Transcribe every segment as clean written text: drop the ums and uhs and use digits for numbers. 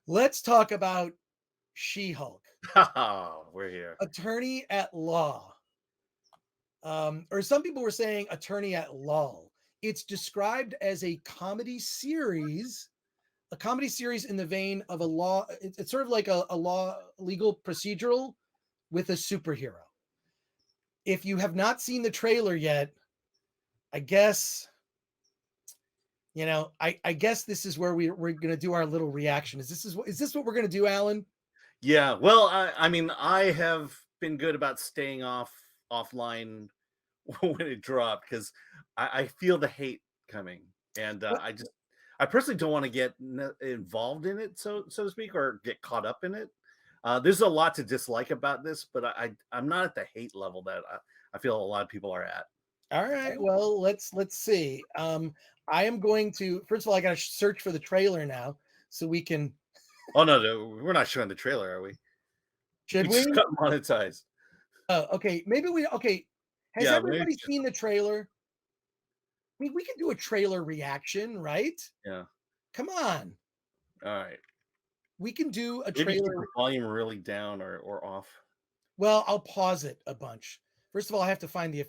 Let's talk about She-Hulk, Oh, we're here. attorney at law. Or some people were saying attorney at law. It's described as a comedy series in the vein of a law. It's sort of like a law legal procedural with a superhero. If you have not seen the trailer yet, I guess I guess this is where we're going to do our little reaction. Is this what we're going to do, Alan? Yeah. Well, I mean, I have been good about staying offline when it dropped because I feel the hate coming, and I personally don't want to get involved in it, so to speak, or get caught up in it. There's a lot to dislike about this, but I'm not at the hate level that I feel a lot of people are at. All right. Well, let's see. I am going to first of all, I got to search for the trailer now so we can. Oh no, we're not showing the trailer, are we? Should We we? just got monetized. Oh, okay. Maybe we. Okay. Has Yeah, maybe everybody seen the trailer? I mean, we can do a trailer reaction, right? yeah. Come on. All right. We can do a Maybe keep the trailer. volume really down or off. Well, I'll pause it a bunch. First of all, I have to find the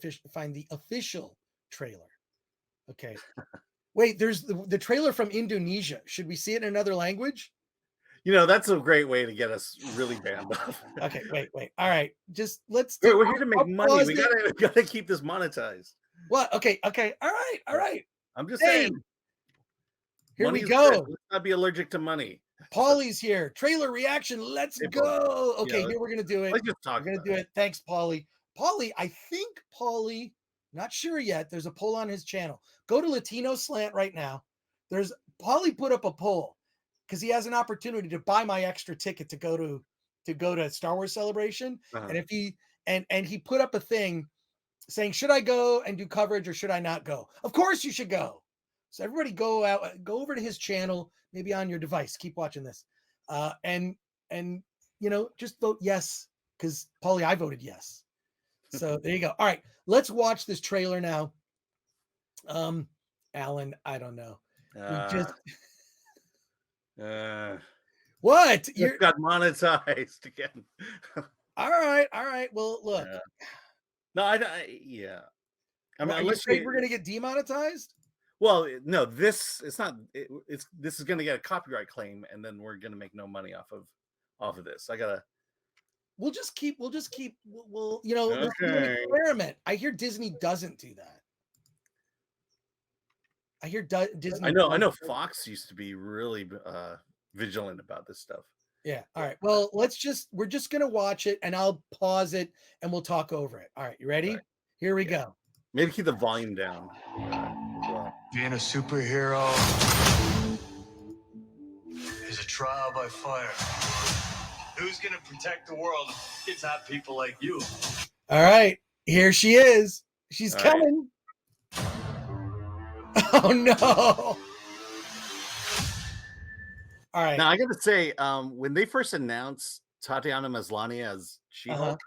official trailer. Okay. Wait, there's the trailer from Indonesia. Should we see it in another language? That's a great way to get us really banned off. Okay, wait. All right. Just let's do We're here to make I'll money. pause We it. gotta keep this monetized. What? Okay. All right. I'm just Hey, saying, here we money is good. go. Let's not be allergic to money. Paulie's here. Trailer reaction. Let's Hey, Paul. go. Yeah, Okay, here we're gonna do it. let's just talk We're gonna about do it. it. Thanks, Paulie. I think Paulie, not sure yet. There's a poll on his channel. Go to Latino Slant right now. There's Paulie put up a poll because he has an opportunity to buy my extra ticket to go to Star Wars Celebration. Uh-huh. And if he and he put up a thing saying, should I go and do coverage or should I not go? Of course you should go. So everybody go over to his channel, maybe on your device. Keep watching this. And just vote yes, because Paulie, I voted yes. So there you go. All right, let's watch this trailer now. Alan, I don't know. We just uh, what? just got monetized again. All right. Well, look. Yeah. No, yeah. I mean, Are you unless afraid we're gonna get demonetized? well, no, it's not. This is going to get a copyright claim, and then we're going to make no money off of this. I gotta. We'll just keep. Let's do an Okay. experiment. I hear Disney doesn't do that. I hear Disney. I know. Fox used to be really vigilant about this stuff. Yeah. All right. Well, we're just gonna watch it, and I'll pause it, and we'll talk over it. All right. You ready? Right. Here we Yeah. go. Maybe keep the volume down. As well. Being a superhero is a trial by fire. Who's gonna protect the world if it's not people like you? All right. Here she is. She's All right. coming. Oh no. All right. Now I got to say, when they first announced Tatiana Maslany as She-Hulk,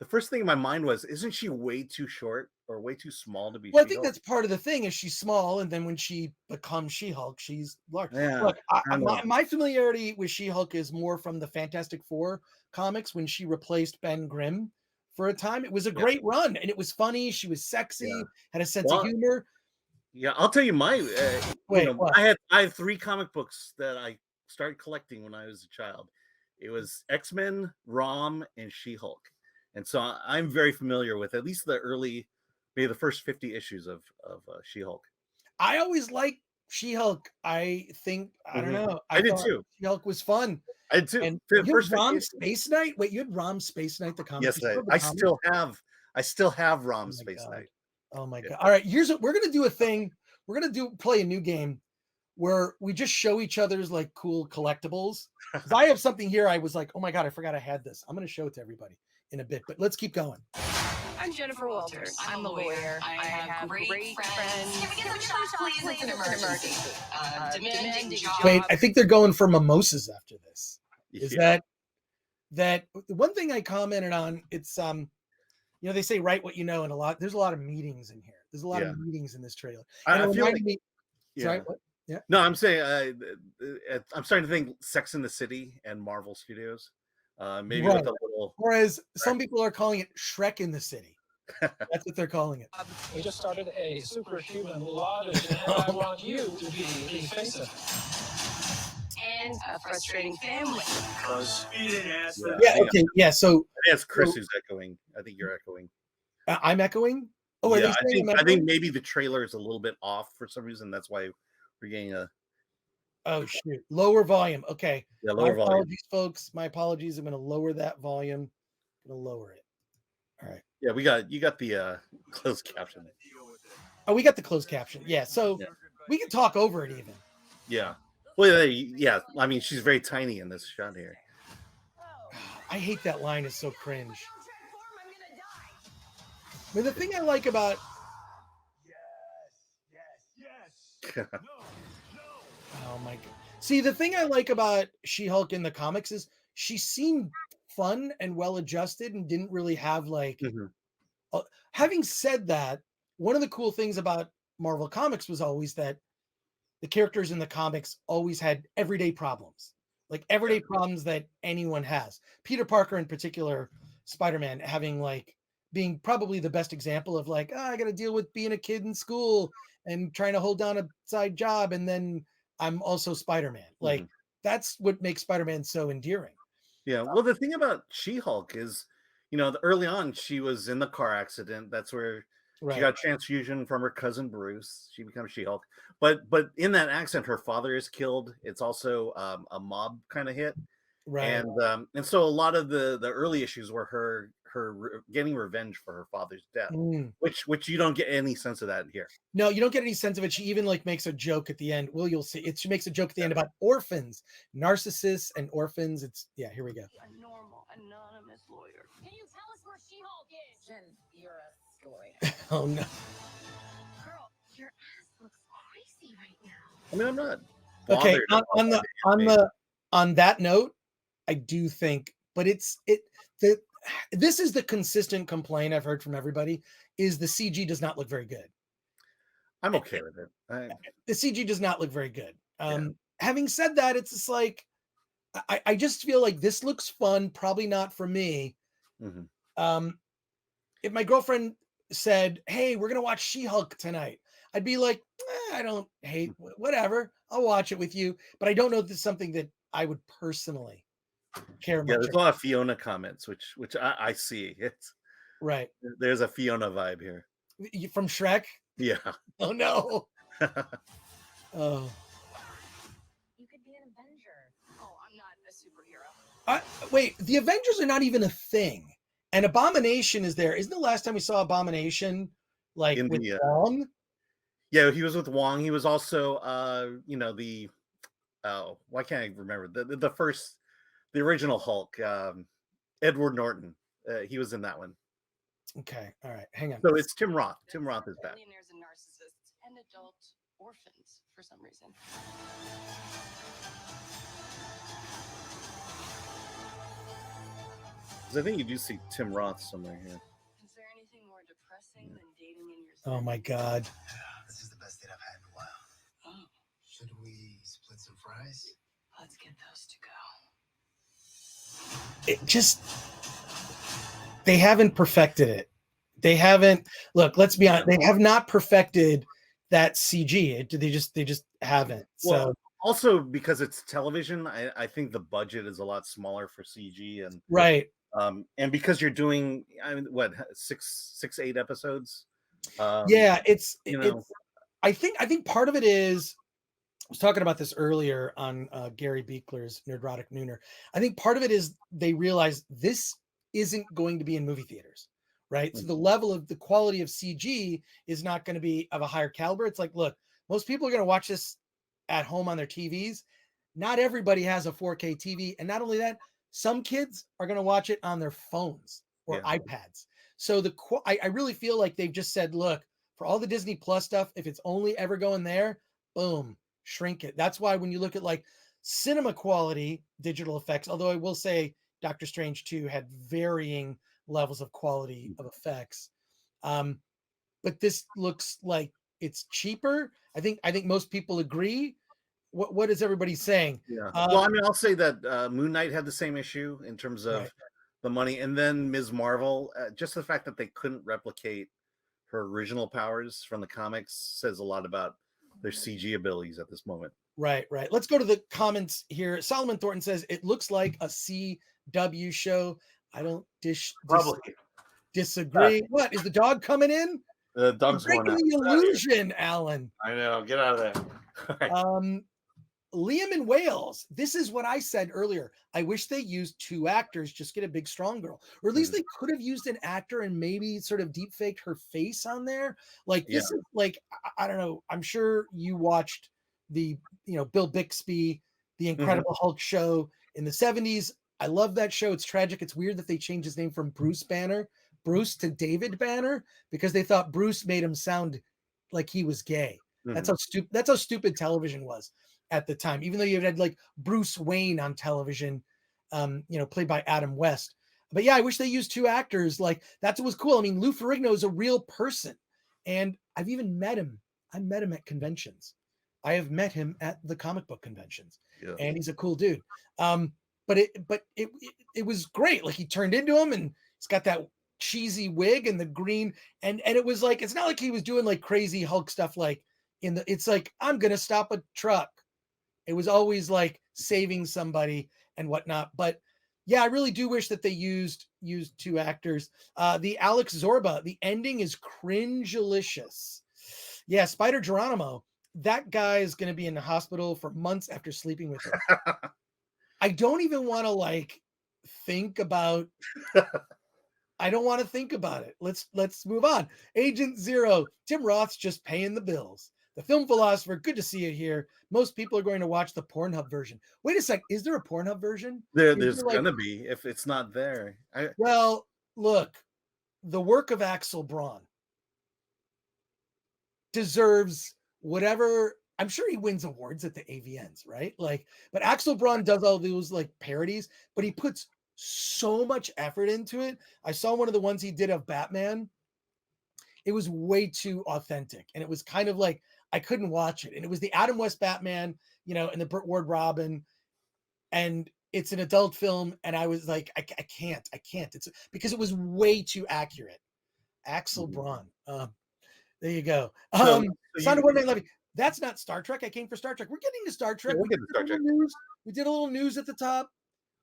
the first thing in my mind was, isn't she way too short or way too small to be Well, I She-Hulk? think that's part of the thing is she's small, and then when she becomes She-Hulk, she's large. Yeah, Look, I know. my familiarity with She-Hulk is more from the Fantastic Four comics when she replaced Ben Grimm for a time. It was a great run, and it was funny. She was sexy, Yeah. had a sense of humor. Yeah, I'll tell you my. Wait, what? I had 3 comic books that I started collecting when I was a child. It was X-Men, Rom, and She-Hulk, and so I'm very familiar with at least maybe the first 50 issues of She-Hulk. I always liked She-Hulk. I don't know. I did thought too. She-Hulk was fun. I did too. And The you had first 50 Rom issues. Space Knight? Wait, you had Rom Space Knight, the comic? Yes, You I comic? still have Rom Oh my Space God. Knight. Oh my Yeah. God. All right, here's what we're gonna do a thing. We're gonna play a new game where we just show each other's like cool collectibles. 'Cause I have something here. I was like, oh my God, I forgot I had this. I'm gonna show it to everybody in a bit, but let's keep going. I'm Jennifer Walters. I'm a lawyer. I have great friends. Can we get some shots, please? It's an emergency. Demanding job. Wait, I think they're going for mimosas after this. Is Yeah. that the one thing I commented on? It's they say write what you know, and there's a lot of meetings in here. There's a lot of meetings in this trailer. And I it feel reminded like me. yeah. Sorry, what? No, I'm saying I'm starting to think Sex in the City and Marvel Studios. Maybe Right. with a little. Whereas some people are calling it Shrek in the City. That's what they're calling it. We just started a superhuman law division, and I want you to be the face of it. And a frustrating family. Speeding ass. Yeah. Okay. Yeah. So I think it's Chris who's echoing. I think you're echoing. I'm echoing. Oh, are Yeah, they saying I'm I think echoing? maybe the trailer is a little bit off for some reason. That's why we're getting a Oh shoot! Lower volume. Okay. lower My volume. apologies, folks. My apologies. I'm going to lower that volume. I'm going to lower it. All right. Yeah, you got the closed caption. Oh, we got the closed caption. Yeah. So we can talk over it even. Yeah. Well, yeah. I mean, she's very tiny in this shot here. I hate that line. It's so cringe. I mean, the thing I like about oh my god. See, the thing I like about She-Hulk in the comics is she seemed fun and well adjusted and didn't really have like having said that, one of the cool things about Marvel Comics was always that the characters in the comics always had everyday problems. Like everyday problems that anyone has. Peter Parker in particular, Spider-Man having like being probably the best example of like, I got to deal with being a kid in school and trying to hold down a side job. And then I'm also Spider-Man. Like that's what makes Spider-Man so endearing. Yeah. Well, the thing about She-Hulk is, early on she was in the car accident. That's where she got transfusion from her cousin Bruce. She becomes She-Hulk. But in that accident, her father is killed. It's also a mob kind of hit. Right. And so a lot of the early issues were her getting revenge for her father's death, which you don't get any sense of that here. No, you don't get any sense of it. She even like makes a joke at the end. Well, you'll see. She makes a joke at the end about orphans, narcissists, and orphans. It's here we go. A normal, anonymous lawyer. Can you tell us where She-Hulk is? Jen, you're a lawyer. Oh no. Girl, your ass looks crazy right now. I mean, I'm not Okay. bothered On that note, I do think, but this is the consistent complaint I've heard from everybody is the CG does not look very good. I'm okay with it. The CG does not look very good. Having said that, it's just like I just feel like this looks fun. Probably not for me. If my girlfriend said, "Hey, we're gonna watch She-Hulk tonight," I'd be like, I don't hate whatever. I'll watch it with you, but I don't know if this is something that I would personally care much. Yeah, there's a lot of Fiona comments, which I see. It's right. There's a Fiona vibe here From Shrek. Yeah. Oh no. Oh. You could be an Avenger. Oh, I'm not a superhero. Wait, the Avengers are not even a thing, and Abomination is there. Isn't the last time we saw Abomination like with Wong? Yeah, he was with Wong. He was also, why can't I remember the original Hulk, Edward Norton. He was in that one. Okay, all right, hang on. So it's Tim Roth. Tim Roth is back. Millionaires and narcissists and adult orphans for some reason. I think you do see Tim Roth somewhere here. Is there anything more depressing than dating in your Oh my god. This is the best date I've had in a while. Oh, Should we split some fries? let's get those to go. It just they haven't perfected it. They haven't look, let's be honest, they have not perfected that CG. They just haven't. Well, so also because it's television, I think the budget is a lot smaller for CG and right. And because you're doing, I mean, what 8 episodes? Yeah, it's I think part of it is I was talking about this earlier on Gary Beekler's Nerdrotic Nooner. I think part of it is they realize this isn't going to be in movie theaters, right? So the level of the quality of CG is not going to be of a higher caliber. It's like, look, most people are going to watch this at home on their TVs. Not everybody has a 4K TV, and not only that, some kids are going to watch it on their phones or iPads. So I really feel like they've just said, look, for all the Disney Plus stuff, if it's only ever going there, boom, shrink it. That's why when you look at like cinema quality digital effects, although I will say Doctor Strange 2 had varying levels of quality of effects. But this looks like It's cheaper. I think most people agree. What is everybody saying? Yeah. Well, I mean, I'll say that Moon Knight had the same issue in terms of Right. the money, and then Ms. Marvel, just the fact that they couldn't replicate her original powers from the comics says a lot about their CG abilities at this moment. Right. Let's go to the comments here. Solomon Thornton says it looks like a CW show. I don't Probably. disagree. What is the dog coming in? The You're dog's going breaking out. the illusion, Alan. I know. Get out of there. All right. Liam in Wales. This is what I said earlier. I wish they used 2 actors, just get a big strong girl. Or at least they could have used an actor and maybe sort of deep faked her face on there. Like this is like I don't know. I'm sure you watched the Bill Bixby, the Incredible Hulk show in the 70s. I love that show. It's tragic. It's weird that they changed his name from Bruce to David Banner because they thought Bruce made him sound like he was gay. That's how stupid television was at the time, even though you had like Bruce Wayne on television, played by Adam West. But yeah, I wish they used 2 actors. Like that's what was cool. I mean, Lou Ferrigno is a real person, and I've even met him. I met him at conventions. I have met him at the comic book conventions, and he's a cool dude. But it was great. Like he turned into him, and he's got that cheesy wig and the green, and it was like it's not like he was doing like crazy Hulk stuff. Like it's like I'm gonna stop a truck. It was always like saving somebody and whatnot. But yeah, I really do wish that they used 2 actors. The Alex Zorba, the ending is cringelicious. Yeah, Spider Geronimo, that guy is going to be in the hospital for months after sleeping with her. I don't even want to like think about. I don't want to think about it. Let's move on. Agent Zero, Tim Roth's just paying the bills. The film philosopher, good to see you here. Most people are going to watch the Pornhub version. Wait a sec, is there a Pornhub version? There's gonna be if it's not there. Well, look, the work of Axel Braun deserves whatever. I'm sure he wins awards at the AVNs, right? Like, but Axel Braun does all those like parodies, but he puts so much effort into it. I saw one of the ones he did of Batman. It was way too authentic, and it was kind of like I couldn't watch it. And it was the Adam West Batman, and the Burt Ward Robin, and it's an adult film, and I was like, I can't. It's because it was way too accurate. Axel Braun. There you go. Sound of One Night Levy. That's not Star Trek. I came for Star Trek. We're getting to Star Trek. Yeah, we'll get to Star Trek. We did a little news at the top.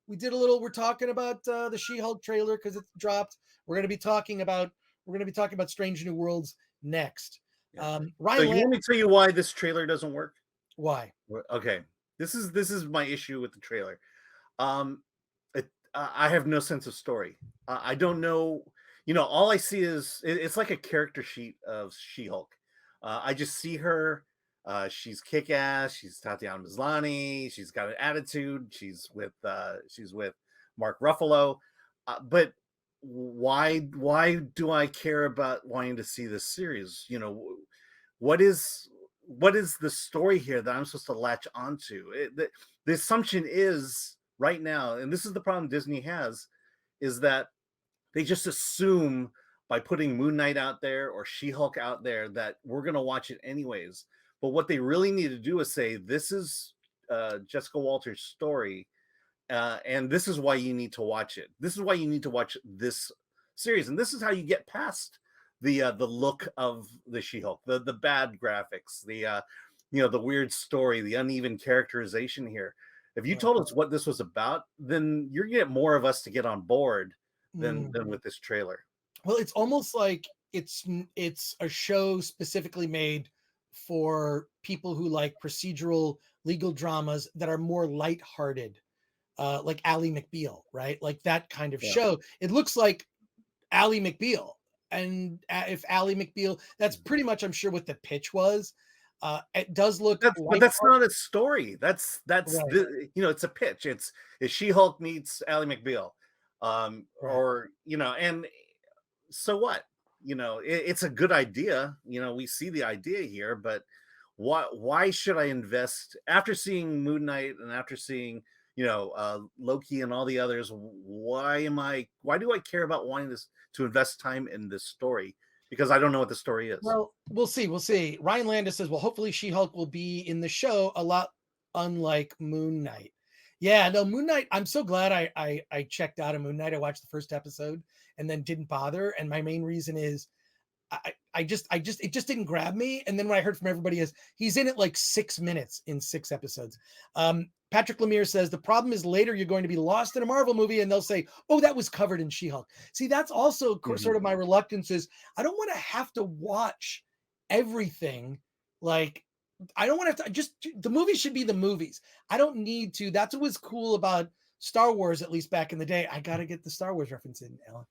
We're talking about the She-Hulk trailer because it's dropped. We're going to be talking about Strange New Worlds next. Ryan, so let me tell you why this trailer doesn't work. Why? Okay, this is my issue with the trailer. I have no sense of story. I don't know. All I see is it's like a character sheet of She-Hulk. I just see her. She's kick-ass. She's Tatiana Maslany. She's got an attitude. She's with Mark Ruffalo. But why do I care about wanting to see this series? What is the story here that I'm supposed to latch onto? The assumption is right now, and this is the problem Disney has, is that they just assume by putting Moon Knight out there or She-Hulk out there that we're going to watch it anyways. But what they really need to do is say, this is Jessica Walter's story, and this is why you need to watch it. This is why you need to watch this series, and this is how you get past the look of the She-Hulk, the bad graphics, the weird story, the uneven characterization here. If you told us what this was about, then you're gonna get more of us to get on board than with this trailer. Well, it's almost like it's a show specifically made for people who like procedural legal dramas that are more lighthearted, like Ally McBeal, right? Like that kind of show. It looks like Ally McBeal, and if Ally McBeal, that's pretty much, I'm sure, what the pitch was. It does look, but that's not a story. That's right. It's a pitch. It's She-Hulk meets Ally McBeal, or and so what? It's a good idea. We see the idea here, but why should I invest after seeing Moon Knight and after seeing Loki and all the others? Why do I care about wanting to invest time in this story? because I don't know what the story is. Well, we'll see. We'll see. Ryan Landis says, well, hopefully She-Hulk will be in the show a lot unlike Moon Knight. Yeah, no, Moon Knight. I'm so glad I checked out of Moon Knight. I watched the first episode and then didn't bother. And my main reason is it just didn't grab me. And then what I heard from everybody is he's in it like 6 minutes in 6 episodes. Patrick Lemire says the problem is later you're going to be lost in a Marvel movie and they'll say, oh, that was covered in She-Hulk. See, that's also sort of my reluctance is I don't want to have to watch everything. Like, I don't want to have to the movies should be the movies. I don't need to. That's what was cool about Star Wars, at least back in the day. I got to get the Star Wars reference in, Alan.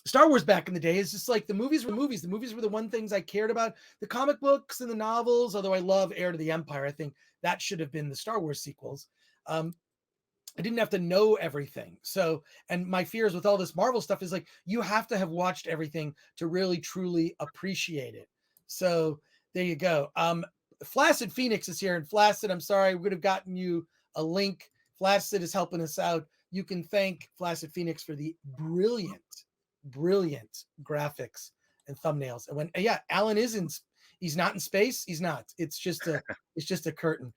Star Wars back in the day is just like the movies were movies. The movies were the one things I cared about. The comic books and the novels, although I love Heir to the Empire, I think that should have been the Star Wars sequels. I didn't have to know everything. So, and my fears with all this Marvel stuff is like, you have to have watched everything to really, truly appreciate it. So there you go. Flaccid Phoenix is here. And Flaccid, I'm sorry, we would have gotten you a link. Flaccid is helping us out. You can thank Flaccid Phoenix for the brilliant graphics and thumbnails. And when, Alan he's not in space. He's not. It's just a curtain.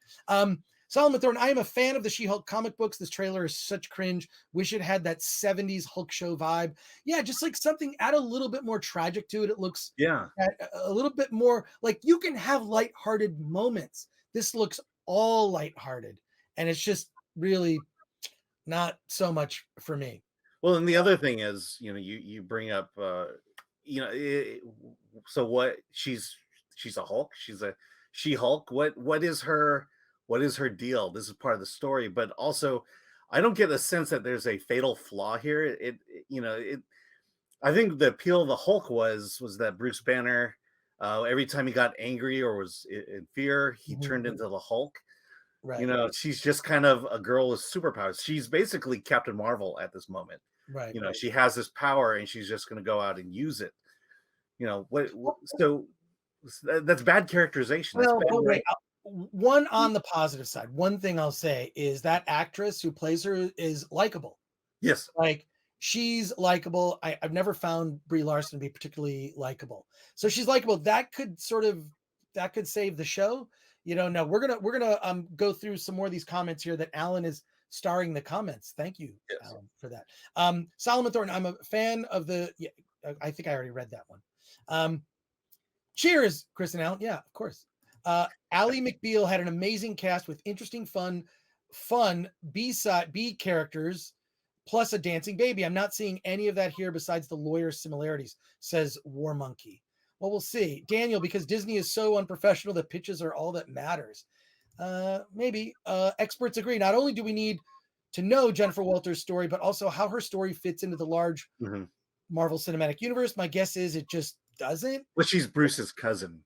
Solomon Thorne, I am a fan of the She-Hulk comic books. This trailer is such cringe. Wish it had that 70s Hulk show vibe. Yeah, just like something, add a little bit more tragic to it. It looks a little bit more like you can have lighthearted moments. This looks all lighthearted. And it's just really not so much for me. Well, and the other thing is, you bring up, so what? She's a Hulk. She's a She-Hulk. What is her deal? This is part of the story, but also, I don't get the sense that there's a fatal flaw here. I think the appeal of the Hulk was that Bruce Banner, every time he got angry or was in fear, he turned into the Hulk. Right. She's just kind of a girl with superpowers. She's basically Captain Marvel at this moment. Right. She has this power and she's just going to go out and use it. So that's bad characterization. Well, one on the positive side, one thing I'll say is that actress who plays her is likable. Yes. Like she's likable. I've never found Brie Larson to be particularly likable. So she's likable. That could save the show. No, we're gonna go through some more of these comments here that Alan is starring the comments. Thank you, Alan, for that. Solomon Thorne, I'm a fan of I think I already read that one. Cheers, Chris and Alan. Yeah, of course. Ally McBeal had an amazing cast with interesting, fun B characters, plus a dancing baby. I'm not seeing any of that here besides the lawyer similarities, says War Monkey. Well, we'll see. Daniel, because Disney is so unprofessional, the pitches are all that matters. Maybe. Experts agree. Not only do we need to know Jennifer Walters' story, but also how her story fits into the large Marvel Cinematic Universe. My guess is it just doesn't. Well, she's Bruce's cousin.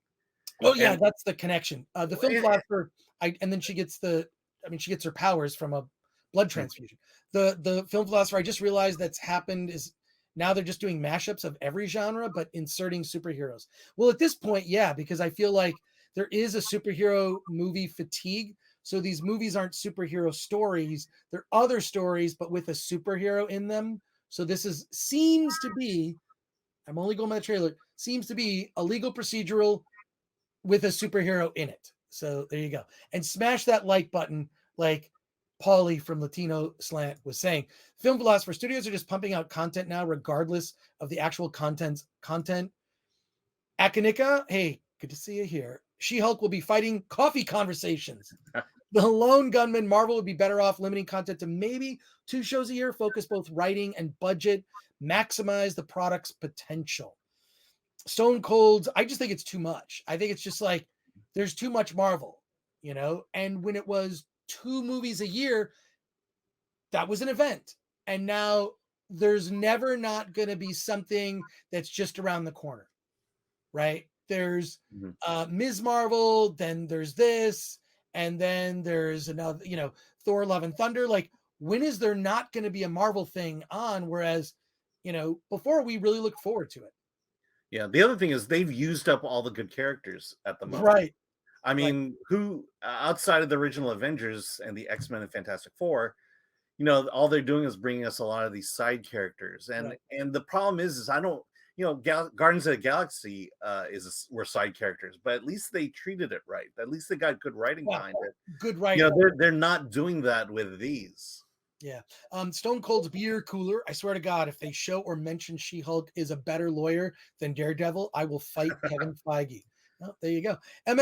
Oh yeah, that's the connection. The film philosopher, and then she gets her powers from a blood transfusion. The film philosopher, I just realized that's happened is now they're just doing mashups of every genre, but inserting superheroes. Well, at this point, yeah, because I feel like there is a superhero movie fatigue. So these movies aren't superhero stories. They're other stories, but with a superhero in them. So this seems to be, I'm only going by the trailer, seems to be a legal procedural with a superhero in it. So there you go. And smash that like button like Paulie from Latino Slant was saying. Film philosopher studios are just pumping out content now, regardless of the actual content. Akanika, hey, good to see you here. She-Hulk will be fighting coffee conversations. The Lone Gunman, Marvel would be better off limiting content to maybe 2 shows a year, focus both writing and budget, maximize the product's potential. Stone Cold, I just think it's too much. I think it's just like there's too much Marvel, and when it was 2 movies a year, that was an event. And now there's never not going to be something that's just around the corner, right? There's Ms. Marvel, then there's this, and then there's another, Thor, Love and Thunder. Like, when is there not going to be a Marvel thing on? Whereas, before we really look forward to it. Yeah. The other thing is they've used up all the good characters at the moment. Right. I mean, who outside of the original Avengers and the X-Men and Fantastic Four, all they're doing is bringing us a lot of these side characters. And the problem is I don't, Guardians of the Galaxy were side characters, but at least they treated it right. At least they got good writing Yeah, behind it. good writing. They're not doing that with these. Yeah. Stone Cold's beer cooler. I swear to God, if they show or mention She-Hulk is a better lawyer than Daredevil, I will fight Kevin Feige. Oh, there you go. I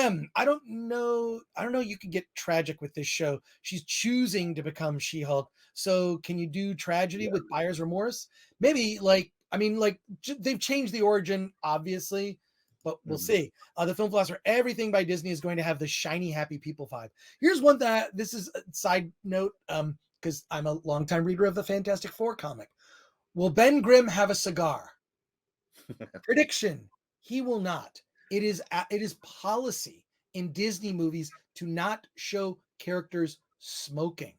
don't know. You can get tragic with this show. She's choosing to become She-Hulk. So can you do tragedy with buyer's remorse? Maybe they've changed the origin, obviously, but we'll see. The film philosopher, everything by Disney is going to have the shiny, happy people vibe. Here's one this is a side note. Because I'm a longtime reader of the Fantastic Four comic. Will Ben Grimm have a cigar? Prediction: he will not. It is policy in Disney movies to not show characters smoking.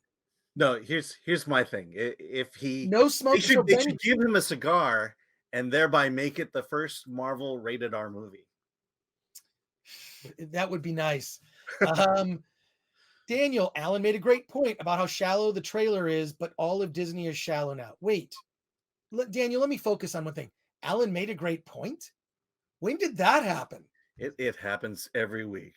No, here's my thing. If no smoking, they should give him a cigar and thereby make it the first Marvel rated R movie. That would be nice. Daniel, Alan made a great point about how shallow the trailer is, but all of Disney is shallow now. Wait, Daniel, let me focus on one thing. Alan made a great point. When did that happen? It happens every week.